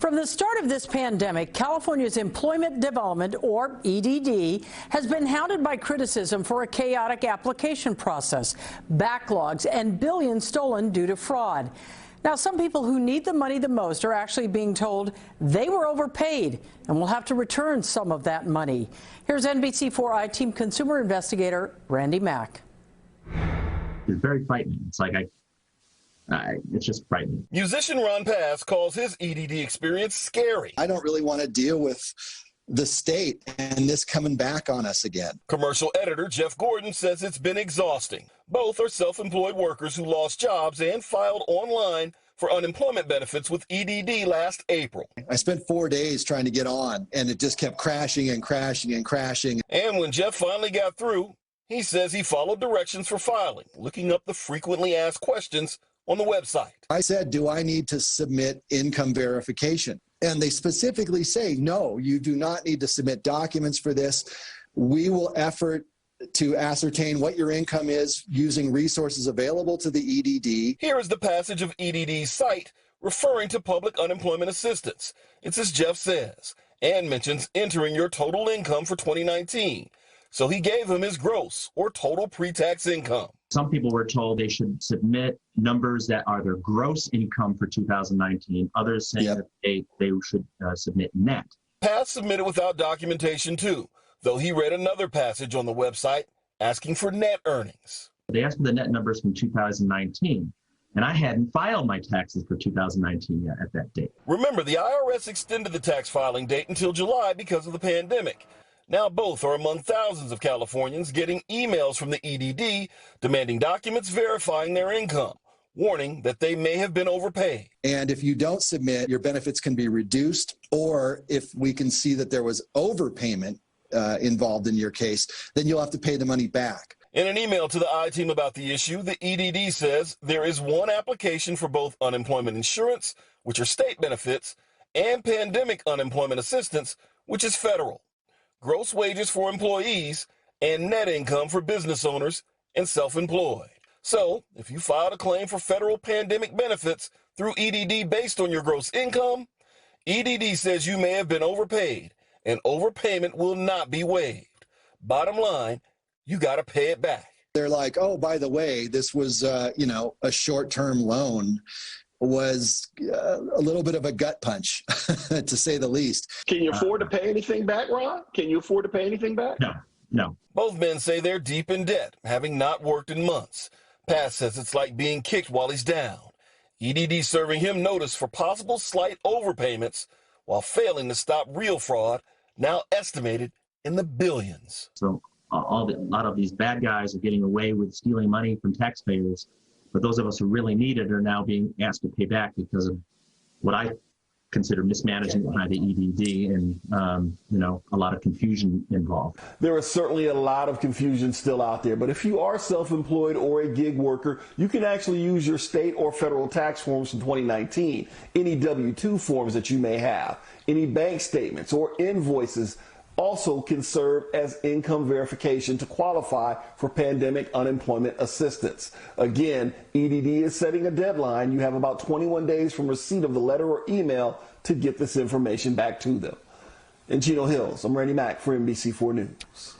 From the start of this pandemic, California's Employment Development, or EDD, has been hounded by criticism for a chaotic application process, backlogs, and billions stolen due to fraud. Now, some people who need the money the most are actually being told they were overpaid and will have to return some of that money. Here's NBC4 I-Team consumer investigator Randy Mack. It's very frightening. It's like it's just frightening. Musician Ron Pass calls his EDD experience scary. I don't really want to deal with the state and this coming back on us again. Commercial editor Jeff Gordon says it's been exhausting. Both are self-employed workers who lost jobs and filed online for unemployment benefits with EDD last April. I spent 4 days trying to get on, and it just kept crashing and crashing and crashing. And when Jeff finally got through, he says he followed directions for filing, looking up the frequently asked questions on the website. I said, do I need to submit income verification? And they specifically say, no, you do not need to submit documents for this. We will effort to ascertain what your income is using resources available to the EDD. Here is the passage of EDD's site referring to public unemployment assistance. It's as Jeff says, and mentions entering your total income for 2019. So he gave him his gross or total pre-tax income. Some people were told they should submit numbers that are their gross income for 2019. Others saying that they should submit net. Pass submitted without documentation too, though he read another passage on the website asking for net earnings. They asked for the net numbers from 2019, and I hadn't filed my taxes for 2019 yet at that date. Remember, the IRS extended the tax filing date until July because of the pandemic. Now both are among thousands of Californians getting emails from the EDD demanding documents verifying their income, warning that they may have been overpaid. And if you don't submit, your benefits can be reduced, or if we can see that there was overpayment involved in your case, then you'll have to pay the money back. In an email to the I-Team about the issue, the EDD says there is one application for both unemployment insurance, which are state benefits, and pandemic unemployment assistance, which is federal. Gross wages for employees, and net income for business owners and self-employed. So, if you filed a claim for federal pandemic benefits through EDD based on your gross income, EDD says you may have been overpaid, and overpayment will not be waived. Bottom line, you got to pay it back. They're like, oh, by the way, this was, a short-term loan. Was a little bit of a gut punch, to say the least. Can you afford to pay anything back, Ron? Can you afford to pay anything back? No. Both men say they're deep in debt, having not worked in months. Pass says it's like being kicked while he's down. EDD serving him notice for possible slight overpayments while failing to stop real fraud, now estimated in the billions. So a lot of these bad guys are getting away with stealing money from taxpayers. But those of us who really need it are now being asked to pay back because of what I consider mismanagement behind the EDD and, a lot of confusion involved. There is certainly a lot of confusion still out there. But if you are self-employed or a gig worker, you can actually use your state or federal tax forms from 2019, any W-2 forms that you may have, any bank statements or invoices also can serve as income verification to qualify for pandemic unemployment assistance. Again, EDD is setting a deadline. You have about 21 days from receipt of the letter or email to get this information back to them. In Chino Hills, I'm Randy Mack for NBC4 News.